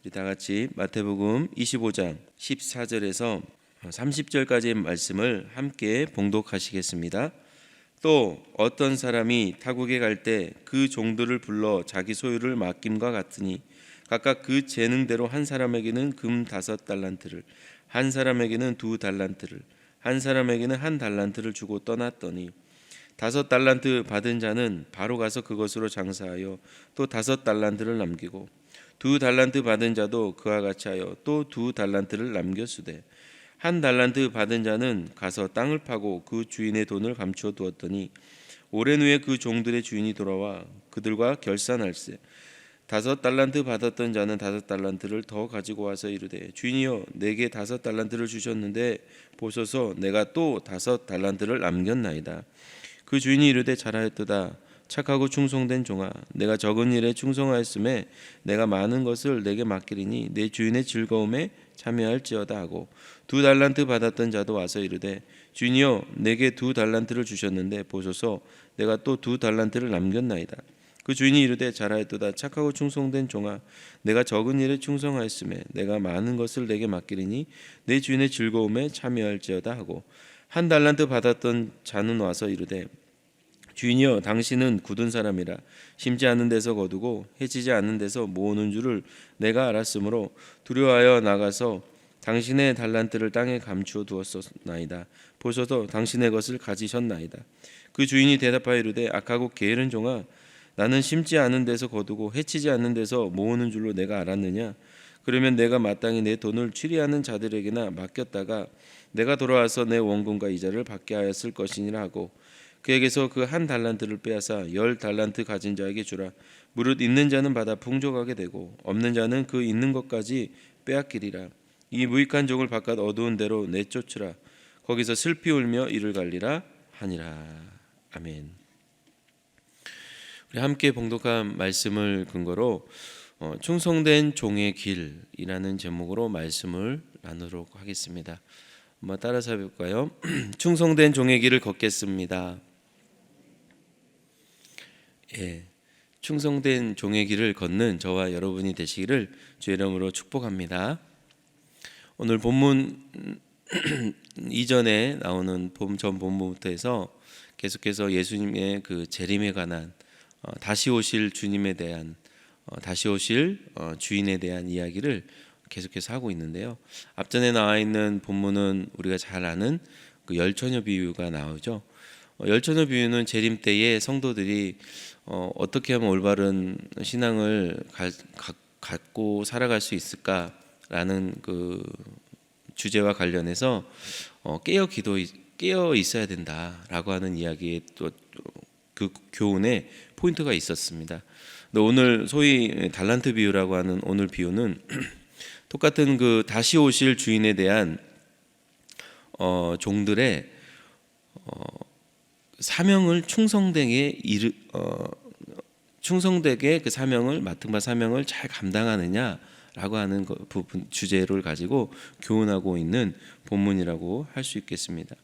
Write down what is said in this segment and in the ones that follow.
우리 다 같이 마태복음 25장 14절에서 30절까지의 말씀을 함께 봉독하시겠습니다. 또 어떤 사람이 타국에 갈 때 그 종들을 불러 자기 소유를 맡김과 같으니 각각 그 재능대로 한 사람에게는 금 5달란트를, 한 사람에게는 2달란트를, 한 사람에게는 1달란트를 주고 떠났더니 5달란트 받은 자는 바로 가서 그것으로 장사하여 또 5달란트를 남기고 2달란트 받은 자도 그와 같이 하여 또 2달란트를 남겼으되 1달란트 받은 자는 가서 땅을 파고 그 주인의 돈을 감추어 두었더니 오랜 후에 그 종들의 주인이 돌아와 그들과 결산할세 5달란트 받았던 자는 5달란트를 더 가지고 와서 이르되 주인이여 내게 5달란트를 주셨는데 보소서 내가 또 5달란트를 남겼나이다. 그 주인이 이르되 잘하였도다 착하고 충성된 종아 내가 적은 일에 충성하였음에 내가 많은 것을 내게 맡기리니 내 주인의 즐거움에 참여할지어다 하고 2달란트 받았던 자도 와서 이르되 주인이여 내게 2달란트를 주셨는데 보소서 내가 또 2달란트를 남겼나이다. 그 주인이 이르되 잘하였도다 착하고 충성된 종아 내가 적은 일에 충성하였음에 내가 많은 것을 내게 맡기리니 내 주인의 즐거움에 참여할지어다 하고 1달란트 받았던 자는 와서 이르되 주인이여 당신은 굳은 사람이라 심지 않은 데서 거두고 해치지 않는 데서 모으는 줄을 내가 알았으므로 두려워하여 나가서 당신의 달란트를 땅에 감추어 두었나이다. 보소서 당신의 것을 가지셨나이다. 그 주인이 대답하여 이르되 악하고 게으른 종아 나는 심지 않은 데서 거두고 해치지 않는 데서 모으는 줄로 내가 알았느냐. 그러면 내가 마땅히 내 돈을 취리하는 자들에게나 맡겼다가 내가 돌아와서 내 원금과 이자를 받게 하였을 것이니라 하고 그에게서 그 1달란트를 빼앗아 10달란트 가진 자에게 주라. 무릇 있는 자는 받아 풍족하게 되고 없는 자는 그 있는 것까지 빼앗기리라. 이 무익한 종을 바깥 어두운 데로 내쫓으라. 거기서 슬피 울며 이를 갈리라 하니라. 아멘. 우리 함께 봉독한 말씀을 근거로 충성된 종의 길이라는 제목으로 말씀을 나누도록 하겠습니다. 한번 따라서 해볼까요? 충성된 종의 길을 걷겠습니다. 예, 충성된 종의 길을 걷는 저와 여러분이 되시기를 주의 이름으로 축복합니다. 오늘 본문 이전에 나오는 전 본문부터 해서 계속해서 예수님의 그 재림에 관한 다시 오실 주님에 대한 다시 오실 주인에 대한 이야기를 계속해서 하고 있는데요. 앞전에 나와 있는 본문은 우리가 잘 아는 그 열처녀 비유가 나오죠. 열처녀 비유는 재림 때에 성도들이 어떻게 하면 올바른 신앙을 갖고 살아갈 수 있을까라는 그 주제와 관련해서 깨어 있어야 된다라고 하는 이야기에 또 그 교훈에 포인트가 있었습니다. 근데 오늘 소위 달란트 비유라고 하는 오늘 비유는 똑같은 그 다시 오실 주인에 대한 종들의 사명을 충성되게 그 사명을 맡은 바 사명을 잘 감당하느냐라고 하는 부분 주제를 가지고 교훈하고 있는 본문이라고 할 수 있겠습니다.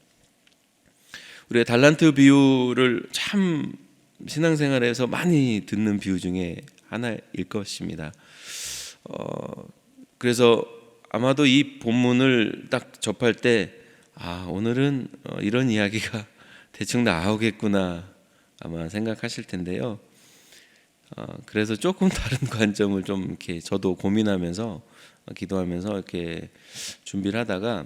우리가 달란트 비유를 참 신앙생활에서 많이 듣는 비유 중에 하나일 것입니다. 그래서 아마도 이 본문을 딱 접할 때 오늘은 이런 이야기가 대충 나오겠구나 아마 생각하실 텐데요. 그래서 조금 다른 관점을 좀 이렇게 저도 고민하면서 기도하면서 이렇게 준비를 하다가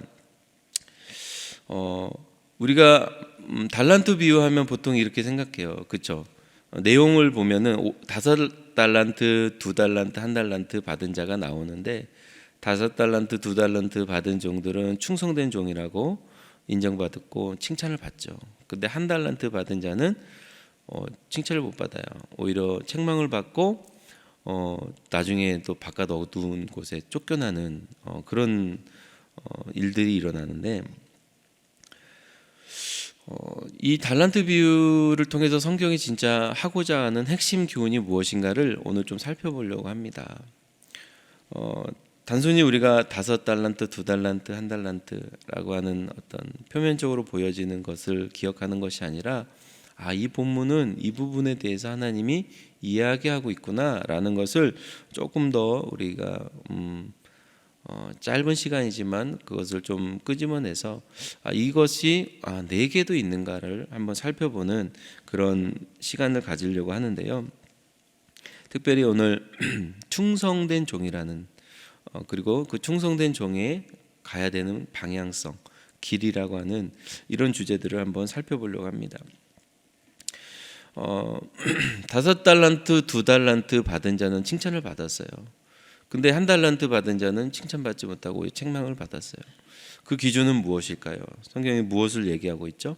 우리가 달란트 비유하면 보통 이렇게 생각해요. 그렇죠? 내용을 보면은 5달란트, 2달란트, 1달란트 받은 자가 나오는데 5달란트, 2달란트 받은 종들은 충성된 종이라고 인정받았고 칭찬을 받죠. 근데 1달란트 받은 자는 칭찬을 못 받아요. 오히려 책망을 받고 나중에 또 바깥 어두운 곳에 쫓겨나는 그런 일들이 일어나는데 이 달란트 비유를 통해서 성경이 진짜 하고자 하는 핵심 교훈이 무엇인가를 오늘 좀 살펴보려고 합니다. 단순히 우리가 5달란트, 2달란트, 1달란트라고 하는 어떤 표면적으로 보여지는 것을 기억하는 것이 아니라 이 본문은 이 부분에 대해서 하나님이 이야기하고 있구나라는 것을 조금 더 우리가 짧은 시간이지만 그것을 좀 끄집어내서 이것이 내게도 있는가를 한번 살펴보는 그런 시간을 가지려고 하는데요. 특별히 오늘 충성된 종이라는 그리고 그 충성된 종에 가야 되는 방향성, 길이라고 하는 이런 주제들을 한번 살펴보려고 합니다. 5달란트, 2달란트 받은 자는 칭찬을 받았어요. 근데 1달란트 받은 자는 칭찬받지 못하고 책망을 받았어요. 그 기준은 무엇일까요? 성경이 무엇을 얘기하고 있죠?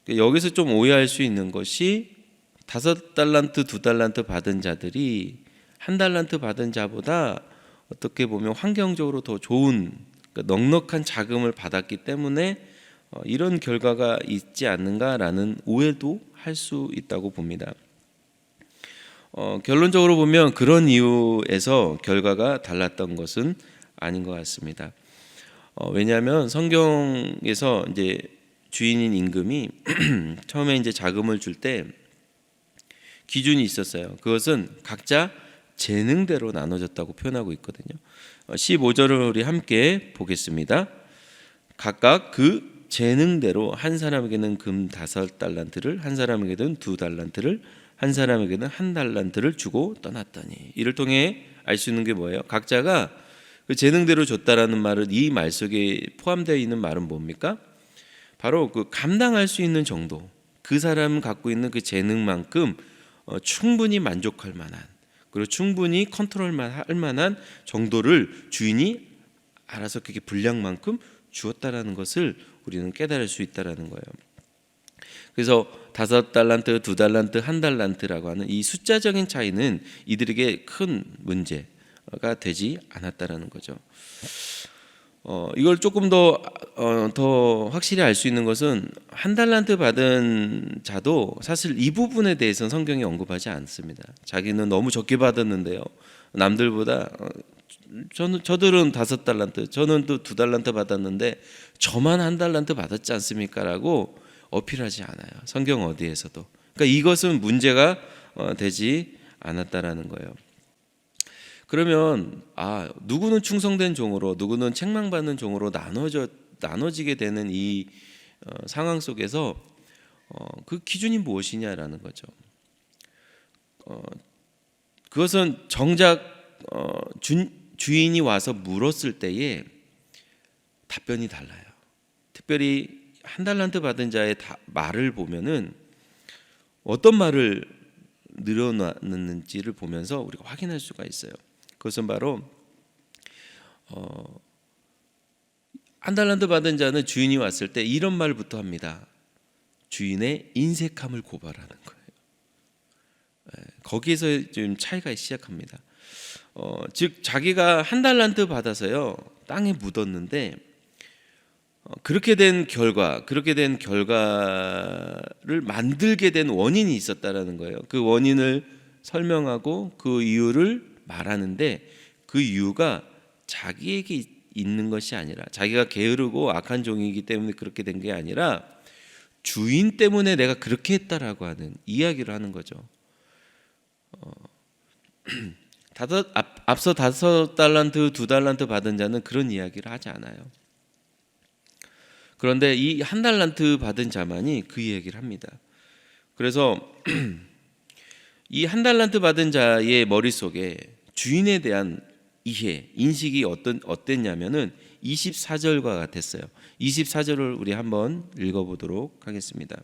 여기서 좀 오해할 수 있는 것이 5달란트, 2달란트 받은 자들이 1달란트 받은 자보다 어떻게 보면 환경적으로 더 좋은, 그러니까 넉넉한 자금을 받았기 때문에 이런 결과가 있지 않는가라는 오해도 할 수 있다고 봅니다. 결론적으로 보면 그런 이유에서 결과가 달랐던 것은 아닌 것 같습니다. 왜냐하면 성경에서 이제 주인인 임금이 처음에 이제 자금을 줄 때 기준이 있었어요. 그것은 각자 재능대로 나눠졌다고 표현하고 있거든요. 15절을 우리 함께 보겠습니다. 각각 그 재능대로 한 사람에게는 금 5달란트를, 한 사람에게는 2달란트를, 한 사람에게는 1달란트를 주고 떠났더니. 이를 통해 알 수 있는 게 뭐예요? 각자가 그 재능대로 줬다라는 말은, 이 말 속에 포함되어 있는 말은 뭡니까? 바로 그 감당할 수 있는 정도, 그 사람 갖고 있는 그 재능만큼 충분히 만족할 만한, 그리고 충분히 컨트롤할 만한 정도를 주인이 알아서 그게 분량만큼 주었다라는 것을 우리는 깨달을 수 있다라는 거예요. 그래서 5달란트, 2달란트, 1달란트라고 하는 이 숫자적인 차이는 이들에게 큰 문제가 되지 않았다라는 거죠. 이걸 조금 더 확실히 알 수 있는 것은 1달란트 받은 자도 사실 이 부분에 대해서는 성경이 언급하지 않습니다. 자기는 너무 적게 받았는데요, 남들보다 저들은 5달란트, 저는 또 2달란트 받았는데 저만 1달란트 받았지 않습니까? 라고 어필하지 않아요. 성경 어디에서도. 그러니까 이것은 문제가 되지 않았다라는 거예요. 그러면 누구는 충성된 종으로, 누구는 책망받는 종으로 나눠지게 되는 이 상황 속에서 그 기준이 무엇이냐라는 거죠. 그것은 정작 주인이 와서 물었을 때에 답변이 달라요. 특별히 1달란트 받은 자의 말을 보면은 어떤 말을 늘어놨는지를 보면서 우리가 확인할 수가 있어요. 그것은 바로 1달란트 받은 자는 주인이 왔을 때 이런 말부터 합니다. 주인의 인색함을 고발하는 거예요. 거기에서 좀 차이가 시작합니다. 즉 자기가 1달란트 받아서요 땅에 묻었는데 그렇게 된 결과를 만들게 된 원인이 있었다라는 거예요. 그 원인을 설명하고 그 이유를 말하는데, 그 이유가 자기에게 있는 것이 아니라, 자기가 게으르고 악한 종이기 때문에 그렇게 된 게 아니라 주인 때문에 내가 그렇게 했다라고 하는 이야기를 하는 거죠. 앞서 5달란트, 2달란트 받은 자는 그런 이야기를 하지 않아요. 그런데 이 1달란트 받은 자만이 그 얘기를 합니다. 그래서 이 1달란트 받은 자의 머릿속에 주인에 대한 이해, 인식이 어땠냐면은 24절과 같았어요. 24절을 우리 한번 읽어보도록 하겠습니다.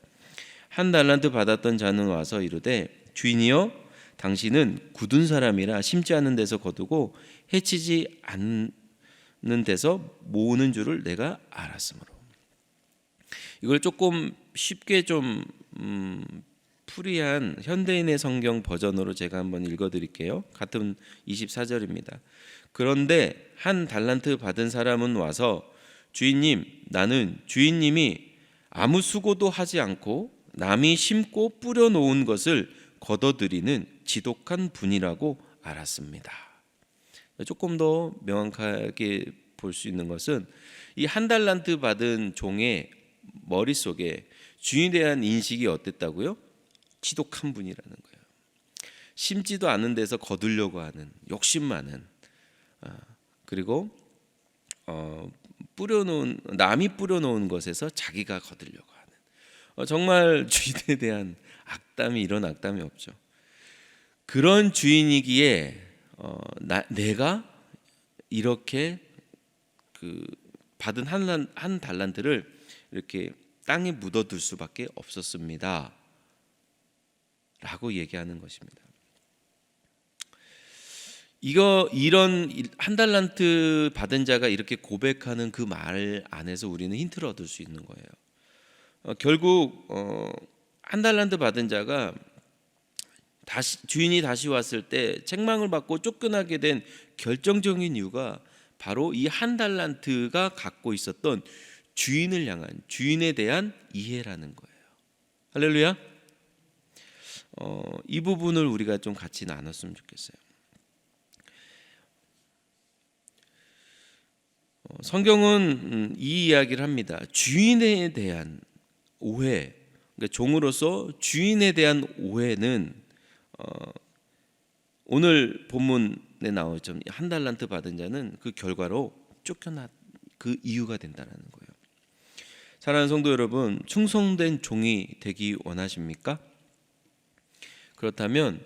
1달란트 받았던 자는 와서 이르되, 주인이여, 당신은 굳은 사람이라 심지 않은 데서 거두고 해치지 않는 데서 모으는 줄을 내가 알았으므로. 이걸 조금 쉽게 좀 풀이한 현대인의 성경 버전으로 제가 한번 읽어드릴게요. 같은 24절입니다. 그런데 1달란트 받은 사람은 와서, 주인님, 나는 주인님이 아무 수고도 하지 않고 남이 심고 뿌려놓은 것을 거둬들이는 지독한 분이라고 알았습니다. 조금 더 명확하게 볼 수 있는 것은 이 1달란트 받은 종의 머릿속에 주인에 대한 인식이 어땠다고요? 지독한 분이라는 거예요. 심지도 않은 데서 거두려고 하는, 욕심 많은, 그리고 남이 뿌려놓은 것에서 자기가 거두려고 하는, 정말 주인에 대한 악담이, 이런 악담이 없죠. 그런 주인이기에 내가 이렇게 받은 한 달란트를 이렇게 땅에 묻어둘 수밖에 없었습니다 라고 얘기하는 것입니다. 이런 한 달란트 받은 자가 이렇게 고백하는 그 말 안에서 우리는 힌트를 얻을 수 있는 거예요. 결국 한 달란트 받은 자가 주인이 다시 왔을 때 책망을 받고 쫓겨나게 된 결정적인 이유가 바로 이 한 달란트가 갖고 있었던 주인을 향한, 주인에 대한 이해라는 거예요. 할렐루야. 이 부분을 우리가 좀 같이 나눴으면 좋겠어요. 성경은 이 이야기를 합니다. 주인에 대한 오해, 그러니까 종으로서 주인에 대한 오해는 오늘 본문에 나오죠. 한 달란트 받은 자는 그 결과로 쫓겨난 그 이유가 된다는 거예요. 사랑하는 성도 여러분, 충성된 종이 되기 원하십니까? 그렇다면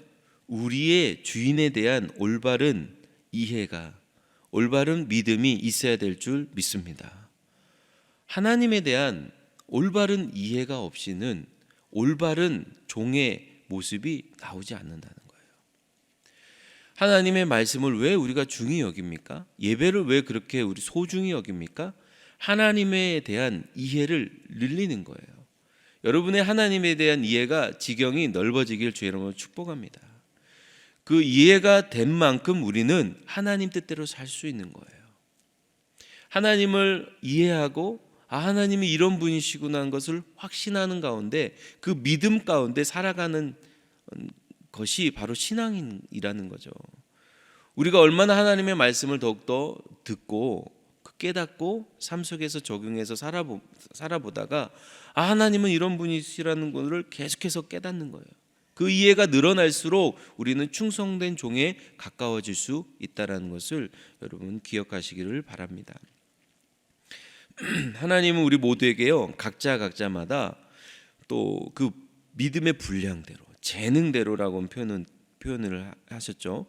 우리의 주인에 대한 올바른 이해가, 올바른 믿음이 있어야 될 줄 믿습니다. 하나님에 대한 올바른 이해가 없이는 올바른 종의 모습이 나오지 않는다는 거예요. 하나님의 말씀을 왜 우리가 중히 여깁니까? 예배를 왜 그렇게 우리 소중히 여깁니까? 하나님에 대한 이해를 늘리는 거예요. 여러분의 하나님에 대한 이해가 지경이 넓어지길 주의 이름으로 축복합니다. 그 이해가 된 만큼 우리는 하나님 뜻대로 살 수 있는 거예요. 하나님을 이해하고 하나님이 이런 분이시구나 하는 것을 확신하는 가운데, 그 믿음 가운데 살아가는 것이 바로 신앙이라는 거죠. 우리가 얼마나 하나님의 말씀을 더욱더 듣고 깨닫고 삶 속에서 적용해서 살아보다가 하나님은 이런 분이시라는 것을 계속해서 깨닫는 거예요. 그 이해가 늘어날수록 우리는 충성된 종에 가까워질 수 있다는 것을 여러분 기억하시기를 바랍니다. 하나님은 우리 모두에게요, 각자마다 또 그 믿음의 분량대로, 재능대로라고 표현을 하셨죠.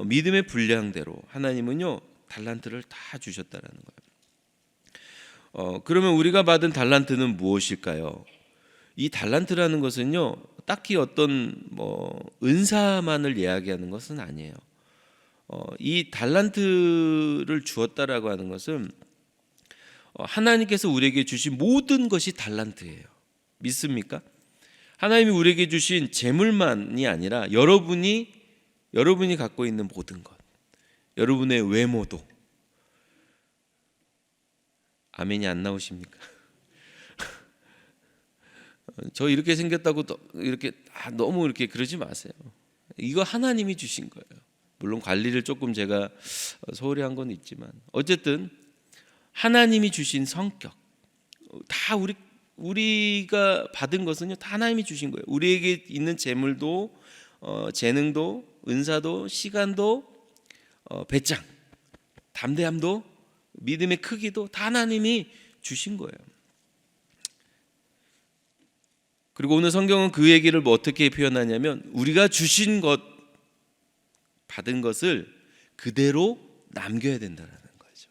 믿음의 분량대로 하나님은요 달란트를 다 주셨다라는 거예요. 그러면 우리가 받은 달란트는 무엇일까요? 이 달란트라는 것은요 딱히 어떤 은사만을 이야기하는 것은 아니에요. 이 달란트를 주었다라고 하는 것은 하나님께서 우리에게 주신 모든 것이 달란트예요. 믿습니까? 하나님이 우리에게 주신 재물만이 아니라 여러분이 갖고 있는 모든 것, 여러분의 외모도. 아멘이 안 나오십니까? 저 이렇게 생겼다고 이렇게 너무 이렇게 그러지 마세요. 이거 하나님이 주신 거예요. 물론 관리를 조금 제가 소홀히 한 건 있지만 어쨌든 하나님이 주신 성격, 다 우리가 받은 것은요 다 하나님이 주신 거예요. 우리에게 있는 재물도 재능도 은사도 시간도 배짱, 담대함도 믿음의 크기도 다 하나님이 주신 거예요. 그리고 오늘 성경은 그 얘기를 어떻게 표현하냐면 우리가 주신 것, 받은 것을 그대로 남겨야 된다는 거죠.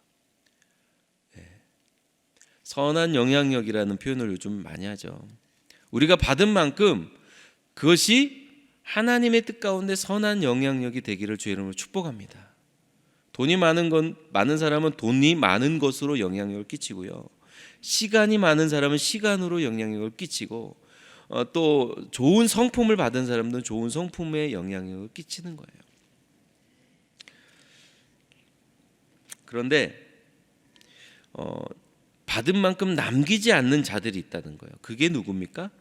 선한 영향력이라는 표현을 요즘 많이 하죠. 우리가 받은 만큼 그것이 하나님의 뜻 가운데 선한 영향력이 되기를 주의 이름으로 축복합니다. 돈이 많은 사람은 돈이 많은 것으로 영향력을 끼치고요. 시간이 많은 사람은 시간으로 영향력을 끼치고 또 좋은 성품을 받은 사람들은 좋은 성품에 영향력을 끼치는 거예요. 그런데 받은 만큼 남기지 않는 자들이 있다는 거예요. 그게 누굽니까?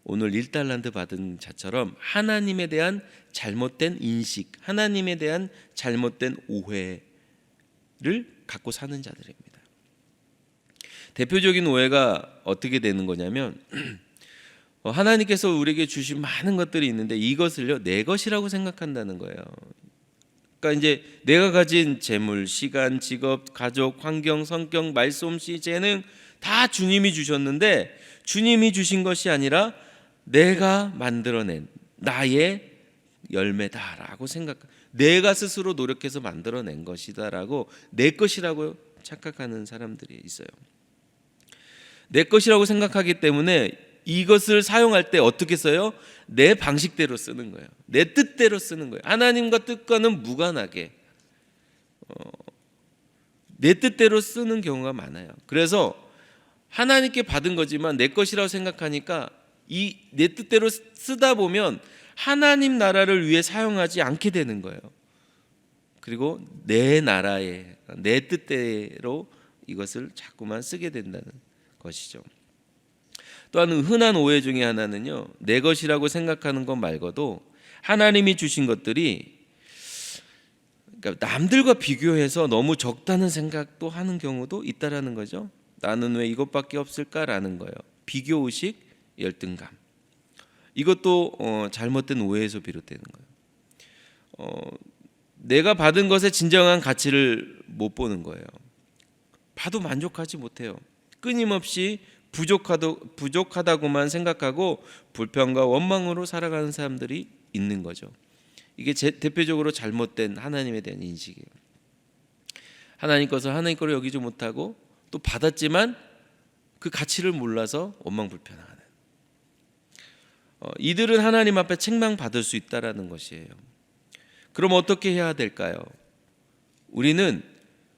오늘 1달란트 받은 자처럼 하나님에 대한 잘못된 인식, 하나님에 대한 잘못된 오해를 갖고 사는 자들입니다. 대표적인 오해가 어떻게 되는 거냐면 하나님께서 우리에게 주신 많은 것들이 있는데 이것을요 내 것이라고 생각한다는 거예요. 그러니까 이제 내가 가진 재물, 시간, 직업, 가족, 환경, 성격, 말솜씨, 재능 다 주님이 주셨는데 주님이 주신 것이 아니라 내가 만들어낸 나의 열매다라고 내가 스스로 노력해서 만들어낸 것이다라고 내 것이라고 착각하는 사람들이 있어요. 내 것이라고 생각하기 때문에 이것을 사용할 때 어떻게 써요? 내 방식대로 쓰는 거예요. 내 뜻대로 쓰는 거예요. 하나님과 뜻과는 무관하게 내 뜻대로 쓰는 경우가 많아요. 그래서 하나님께 받은 거지만 내 것이라고 생각하니까 이 내 뜻대로 쓰다 보면 하나님 나라를 위해 사용하지 않게 되는 거예요. 그리고 내 나라에 내 뜻대로 이것을 자꾸만 쓰게 된다는 것이죠. 또한 흔한 오해 중에 하나는요, 내 것이라고 생각하는 것 말고도 하나님이 주신 것들이 그러니까 남들과 비교해서 너무 적다는 생각도 하는 경우도 있다라는 거죠. 나는 왜 이것밖에 없을까라는 거예요. 비교의식, 열등감. 이것도 잘못된 오해에서 비롯되는 거예요. 내가 받은 것의 진정한 가치를 못 보는 거예요. 봐도 만족하지 못해요. 끊임없이 부족하다고만 생각하고 불평과 원망으로 살아가는 사람들이 있는 거죠. 이게 대표적으로 잘못된 하나님에 대한 인식이에요. 하나님 것을 하나님 거로 여기지 못하고 또 받았지만 그 가치를 몰라서 원망불평하는 이들은 하나님 앞에 책망받을 수 있다라는 것이에요. 그럼 어떻게 해야 될까요? 우리는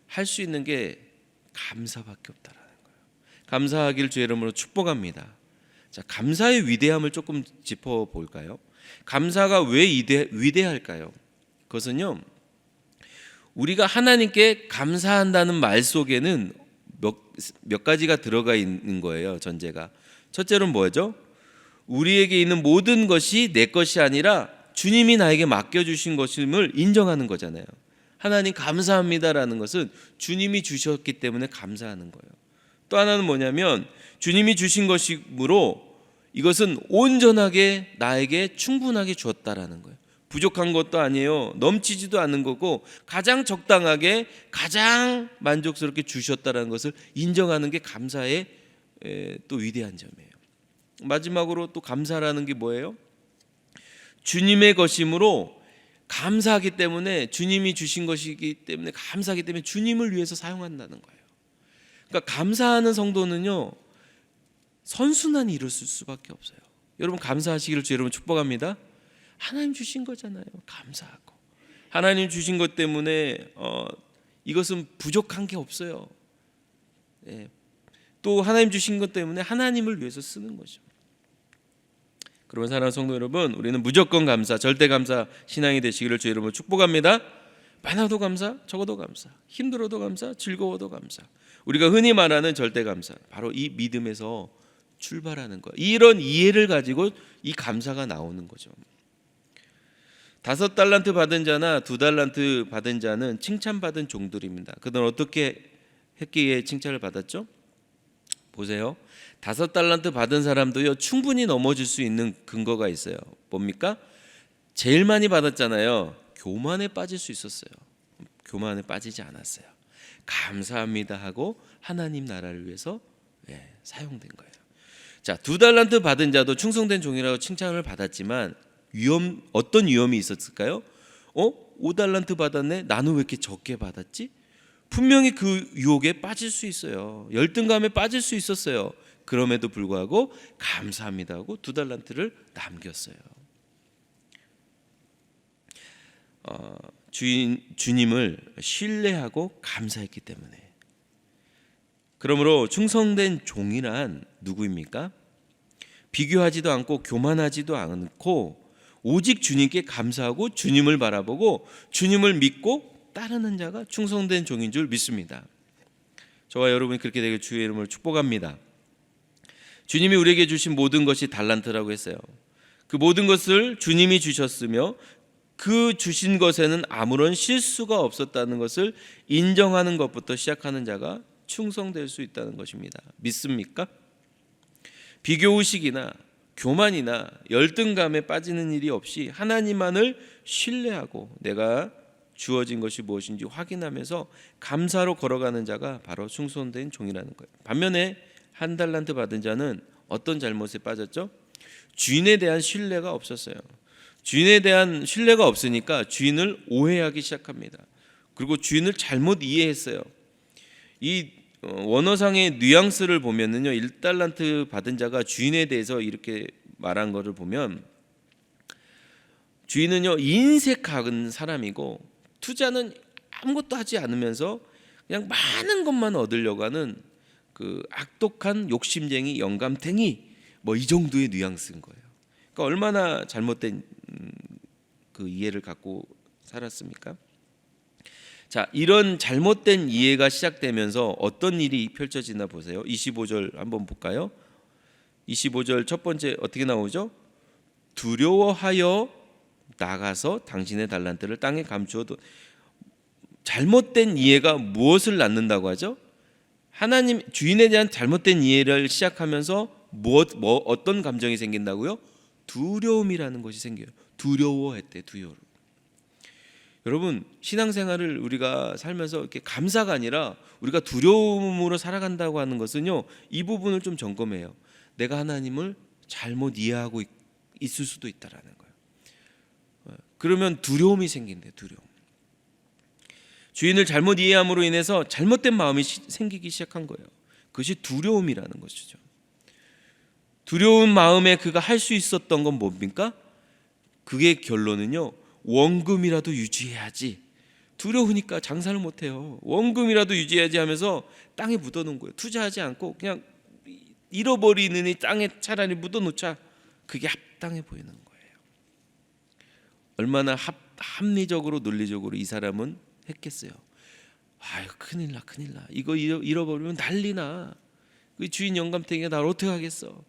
할 수 있는 게 감사밖에 없다라는 거예요. 감사하길 주의 이름으로 축복합니다. 자, 감사의 위대함을 조금 짚어볼까요? 감사가 왜 위대할까요? 그것은요, 우리가 하나님께 감사한다는 말 속에는 몇 가지가 들어가 있는 거예요. 전제가. 첫째로는 뭐죠? 우리에게 있는 모든 것이 내 것이 아니라 주님이 나에게 맡겨주신 것임을 인정하는 거잖아요. 하나님 감사합니다라는 것은 주님이 주셨기 때문에 감사하는 거예요. 또 하나는 뭐냐면 주님이 주신 것이므로 이것은 온전하게 나에게 충분하게 주었다라는 거예요. 부족한 것도 아니에요. 넘치지도 않는 거고 가장 적당하게 가장 만족스럽게 주셨다라는 것을 인정하는 게 감사의 또 위대한 점이에요. 마지막으로 또 감사라는 게 뭐예요? 주님의 것이므로 감사하기 때문에 주님이 주신 것이기 때문에 감사하기 때문에 주님을 위해서 사용한다는 거예요. 그러니까 감사하는 성도는요 선순환이 이룰 수밖에 없어요. 여러분 감사하시기를 주 여러분 축복합니다. 하나님 주신 거잖아요. 감사하고 하나님 주신 것 때문에 이것은 부족한 게 없어요. 또 하나님 주신 것 때문에 하나님을 위해서 쓰는 거죠. 그러면 사랑하는 성도 여러분, 우리는 무조건 감사, 절대 감사 신앙이 되시기를 주의 이름으로 축복합니다. 많아도 감사, 적어도 감사, 힘들어도 감사, 즐거워도 감사. 우리가 흔히 말하는 절대 감사, 바로 이 믿음에서 출발하는 거. 이런 이해를 가지고 이 감사가 나오는 거죠. 5달란트 받은 자나 2달란트 받은 자는 칭찬받은 종들입니다. 그들은 어떻게 했기에 칭찬을 받았죠? 보세요. 5달란트 받은 사람도요 충분히 넘어질 수 있는 근거가 있어요. 뭡니까? 제일 많이 받았잖아요. 교만에 빠질 수 있었어요. 교만에 빠지지 않았어요. 감사합니다 하고 하나님 나라를 위해서 사용된 거예요. 자, 2달란트 받은 자도 충성된 종이라고 칭찬을 받았지만 어떤 위험이 있었을까요? 5달란트 받았네? 나는 왜 이렇게 적게 받았지? 분명히 그 유혹에 빠질 수 있어요. 열등감에 빠질 수 있었어요. 그럼에도 불구하고 감사합니다 하고 2달란트를 남겼어요. 주님을 신뢰하고 감사했기 때문에. 그러므로 충성된 종이란 누구입니까? 비교하지도 않고 교만하지도 않고 오직 주님께 감사하고 주님을 바라보고 주님을 믿고 따르는 자가 충성된 종인 줄 믿습니다. 저와 여러분이 그렇게 되길 주의 이름으로 축복합니다. 주님이 우리에게 주신 모든 것이 달란트라고 했어요. 그 모든 것을 주님이 주셨으며 그 주신 것에는 아무런 실수가 없었다는 것을 인정하는 것부터 시작하는 자가 충성될 수 있다는 것입니다. 믿습니까? 비교의식이나 교만이나 열등감에 빠지는 일이 없이 하나님만을 신뢰하고 내가 주어진 것이 무엇인지 확인하면서 감사로 걸어가는 자가 바로 충성된 종이라는 거예요. 반면에 한 달란트 받은 자는 어떤 잘못에 빠졌죠? 주인에 대한 신뢰가 없었어요. 주인에 대한 신뢰가 없으니까 주인을 오해하기 시작합니다. 그리고 주인을 잘못 이해했어요. 이 원어상의 뉘앙스를 보면은요, 1달란트 받은 자가 주인에 대해서 이렇게 말한 것을 보면 주인은요 인색한 사람이고 투자는 아무것도 하지 않으면서 그냥 많은 것만 얻으려고 하는 그 악독한 욕심쟁이 영감탱이 뭐 이 정도의 뉘앙스인 거예요. 그러니까 얼마나 잘못된 그 이해를 갖고 살았습니까? 자, 이런 잘못된 이해가 시작되면서 어떤 일이 펼쳐지나 보세요. 25절 한번 볼까요? 25절 첫 번째 어떻게 나오죠? 두려워하여 나가서 당신의 달란트를 땅에 감추어도. 잘못된 이해가 무엇을 낳는다고 하죠? 하나님 주인에 대한 잘못된 이해를 시작하면서 어떤 감정이 생긴다고요? 두려움이라는 것이 생겨요. 두려워했대, 두려움. 여러분, 신앙생활을 우리가 살면서 이렇게 감사가 아니라 우리가 두려움으로 살아간다고 하는 것은요, 이 부분을 좀 점검해요. 내가 하나님을 잘못 이해하고 있을 수도 있다라는 거예요. 그러면 두려움이 생긴대, 두려움. 주인을 잘못 이해함으로 인해서 잘못된 마음이 생기기 시작한 거예요. 그것이 두려움이라는 것이죠. 두려운 마음에 그가 할 수 있었던 건 뭡니까? 그의 결론은요, 원금이라도 유지해야지. 두려우니까 장사를 못해요. 원금이라도 유지해야지 하면서 땅에 묻어놓은 거예요. 투자하지 않고 그냥 잃어버리느니 땅에 차라리 묻어놓자. 그게 합당해 보이는 거예요. 얼마나 합리적으로 논리적으로 이 사람은 했겠어요. 아유, 큰일 나. 이거 잃어버리면 난리나. 그 주인 영감탱이가 나를 어떻게 하겠어.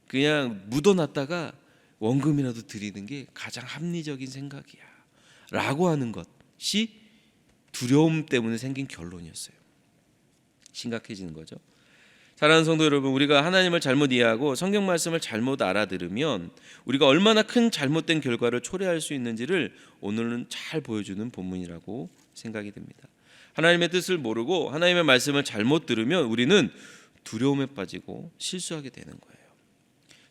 그냥 묻어놨다가 원금이라도 드리는 게 가장 합리적인 생각이야 라고 하는 것이 두려움 때문에 생긴 결론이었어요. 심각해지는 거죠. 사랑하는 성도 여러분, 우리가 하나님을 잘못 이해하고 성경 말씀을 잘못 알아들으면 우리가 얼마나 큰 잘못된 결과를 초래할 수 있는지를 오늘은 잘 보여주는 본문이라고 생각이 됩니다. 하나님의 뜻을 모르고 하나님의 말씀을 잘못 들으면 우리는 두려움에 빠지고 실수하게 되는 거예요.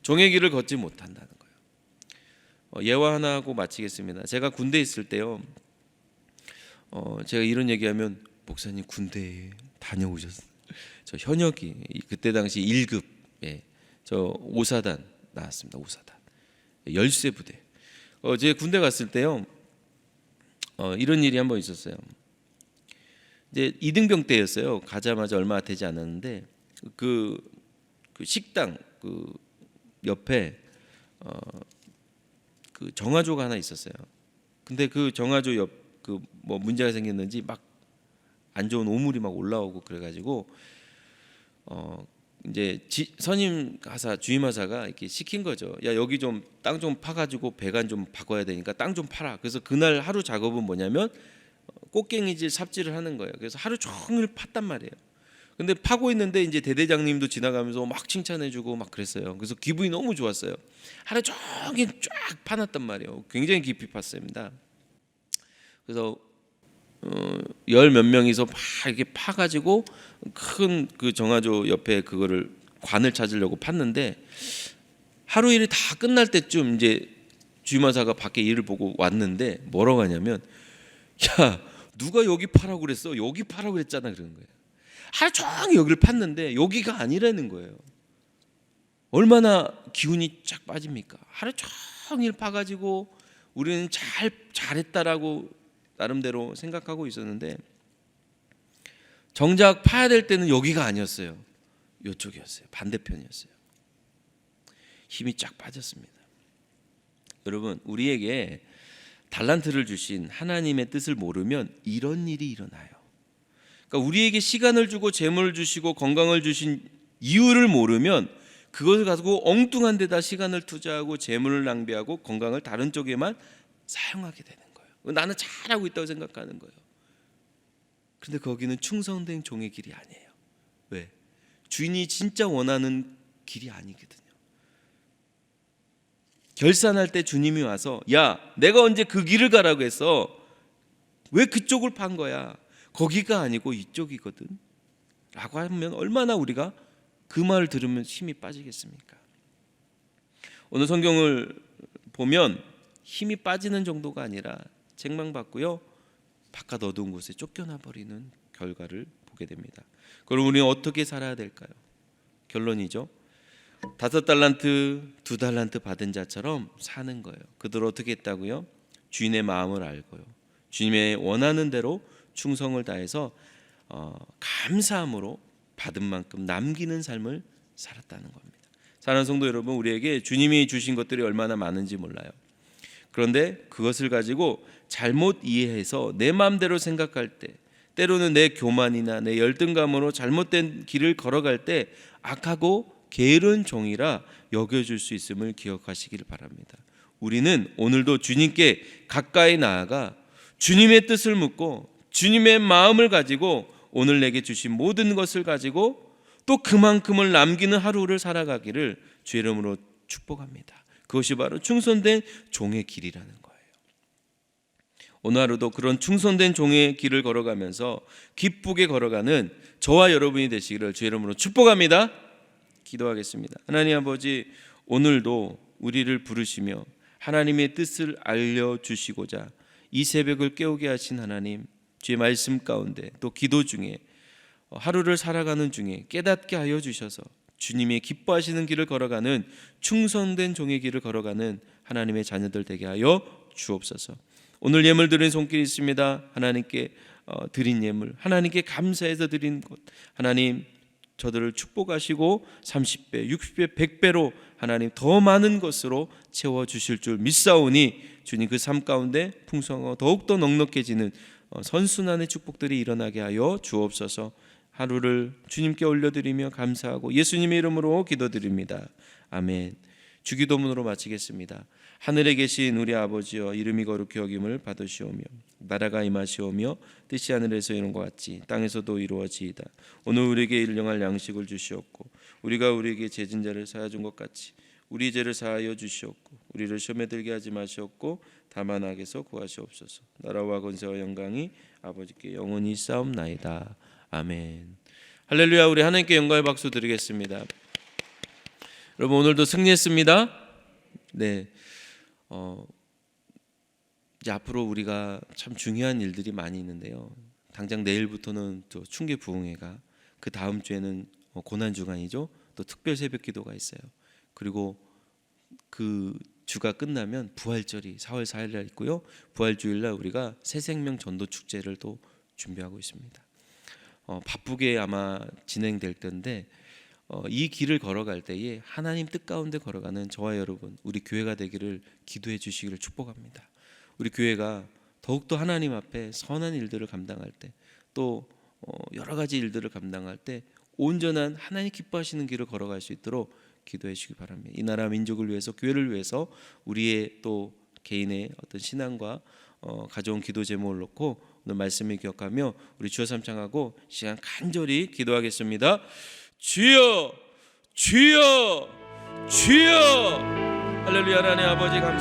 종의 길을 걷지 못한다는 거예요. 예화 하나 하고 마치겠습니다. 제가 군대에 있을 때요, 제가 이런 얘기하면 목사님 군대에 다녀오셨어요. 저 현역이 그때 당시 1급, 저 5사단 나왔습니다. 5사단 열세 부대. 제가 군대 갔을 때요, 이런 일이 한번 있었어요. 이제 이등병 때였어요. 가자마자 얼마 되지 않았는데 그 식당 그 옆에 그 정화조가 하나 있었어요. 근데 그 정화조 옆 그 뭐 문제가 생겼는지 막 안 좋은 오물이 막 올라오고 그래가지고 이제 선임 가사 주임 하사가 이렇게 시킨 거죠. 야, 여기 좀 땅 좀 파가지고 배관 좀 바꿔야 되니까 땅 좀 팔아. 그래서 그날 하루 작업은 뭐냐면 꽃갱이질 삽질을 하는 거예요. 그래서 하루 종일 팠단 말이에요. 근데 파고 있는데 이제 대대장님도 지나가면서 막 칭찬해주고 막 그랬어요. 그래서 기분이 너무 좋았어요. 하루 종일 쫙 파놨단 말이에요. 굉장히 깊이 팠습니다. 그래서 열 몇 명이서 막 이렇게 파가지고 큰 그 정화조 옆에 그거를 관을 찾으려고 팠는데 하루 일이 다 끝날 때쯤 이제 주임하사가 밖에 일을 보고 왔는데 뭐라고 하냐면, 야, 누가 여기 파라고 그랬어? 여기 파라고 그랬잖아. 그러는 거예요. 하루 종일 여기를 팠는데 여기가 아니라는 거예요. 얼마나 기운이 쫙 빠집니까? 하루 종일 파가지고 우리는 잘했다라고 나름대로 생각하고 있었는데 정작 파야 될 때는 여기가 아니었어요. 이쪽이었어요. 반대편이었어요. 힘이 쫙 빠졌습니다. 여러분, 우리에게 달란트를 주신 하나님의 뜻을 모르면 이런 일이 일어나요. 그러니까 우리에게 시간을 주고 재물을 주시고 건강을 주신 이유를 모르면 그것을 가지고 엉뚱한 데다 시간을 투자하고 재물을 낭비하고 건강을 다른 쪽에만 사용하게 되는 거예요. 나는 잘하고 있다고 생각하는 거예요. 그런데 거기는 충성된 종의 길이 아니에요. 왜? 주인이 진짜 원하는 길이 아니거든요. 결산할 때 주님이 와서 야, 내가 언제 그 길을 가라고 했어? 왜 그쪽을 판 거야? 거기가 아니고 이쪽이거든 라고 하면 얼마나 우리가 그 말을 들으면 힘이 빠지겠습니까? 오늘 성경을 보면 힘이 빠지는 정도가 아니라 책망받고요, 바깥 어두운 곳에 쫓겨나 버리는 결과를 보게 됩니다. 그럼 우리는 어떻게 살아야 될까요? 결론이죠. 5달란트, 2달란트 받은 자처럼 사는 거예요. 그들 어떻게 했다고요? 주인의 마음을 알고요, 주님의 원하는 대로 충성을 다해서 감사함으로 받은 만큼 남기는 삶을 살았다는 겁니다. 사랑하는 성도 여러분, 우리에게 주님이 주신 것들이 얼마나 많은지 몰라요. 그런데 그것을 가지고 잘못 이해해서 내 마음대로 생각할 때, 때로는 내 교만이나 내 열등감으로 잘못된 길을 걸어갈 때 악하고 게으른 종이라 여겨줄 수 있음을 기억하시길 바랍니다. 우리는 오늘도 주님께 가까이 나아가 주님의 뜻을 묻고 주님의 마음을 가지고 오늘 내게 주신 모든 것을 가지고 또 그만큼을 남기는 하루를 살아가기를 주의 이름으로 축복합니다. 그것이 바로 충성된 종의 길이라는 거예요. 오늘 하루도 그런 충성된 종의 길을 걸어가면서 기쁘게 걸어가는 저와 여러분이 되시기를 주의 이름으로 축복합니다. 기도하겠습니다. 하나님 아버지, 오늘도 우리를 부르시며 하나님의 뜻을 알려주시고자 이 새벽을 깨우게 하신 하나님, 주의 말씀 가운데 또 기도 중에 하루를 살아가는 중에 깨닫게 하여 주셔서 주님이 기뻐하시는 길을 걸어가는 충성된 종의 길을 걸어가는 하나님의 자녀들 되게 하여 주옵소서. 오늘 예물 드린 손길이 있습니다. 하나님께 드린 예물, 하나님께 감사해서 드린 것, 하나님 저들을 축복하시고 30배, 60배, 100배로 하나님 더 많은 것으로 채워주실 줄 믿사오니 주님 그 삶 가운데 풍성하고 더욱더 넉넉해지는 선순환의 축복들이 일어나게 하여 주옵소서. 하루를 주님께 올려드리며 감사하고 예수님의 이름으로 기도드립니다. 아멘. 주기도문으로 마치겠습니다. 하늘에 계신 우리 아버지여, 이름이 거룩히 여김을 받으시오며 나라가 임하시오며 뜻이 하늘에서 이룬 것 같이 땅에서도 이루어지이다. 오늘 우리에게 일용할 양식을 주시옵고 우리가 우리에게 죄진 자를 사하준 것 같이 우리 죄를 사하여 주시옵고 우리를 시험에 들게 하지 마시옵고 다만 악에서 구하시옵소서. 나라와 권세와 영광이 아버지께 영원히 싸움나이다. 아멘. 할렐루야. 우리 하나님께 영광의 박수 드리겠습니다. 여러분, 오늘도 승리했습니다. 네. 이제 앞으로 우리가 참 중요한 일들이 많이 있는데요. 당장 내일부터는 또 충계 부흥회가, 그 다음 주에는 고난 주간이죠. 또 특별 새벽 기도가 있어요. 그리고 그 주가 끝나면 부활절이 4월 4일 날 있고요. 부활주일 날 우리가 새생명 전도 축제를 또 준비하고 있습니다. 바쁘게 아마 진행될 텐데 이 길을 걸어갈 때에 하나님 뜻 가운데 걸어가는 저와 여러분, 우리 교회가 되기를 기도해 주시기를 축복합니다. 우리 교회가 더욱더 하나님 앞에 선한 일들을 감당할 때, 또 여러 가지 일들을 감당할 때 온전한 하나님 기뻐하시는 길을 걸어갈 수 있도록 기도해 주시기 바랍니다. 이 나라 민족을 위해서, 교회를 위해서 우리의 또 개인의 어떤 신앙과 가져온 기도 제목을 놓고 오늘 말씀을 기억하며 우리 주여 삼창하고 시간 간절히 기도하겠습니다. 주여, 주여, 주여. 할렐루야. 하나님 아버지 감사합니다.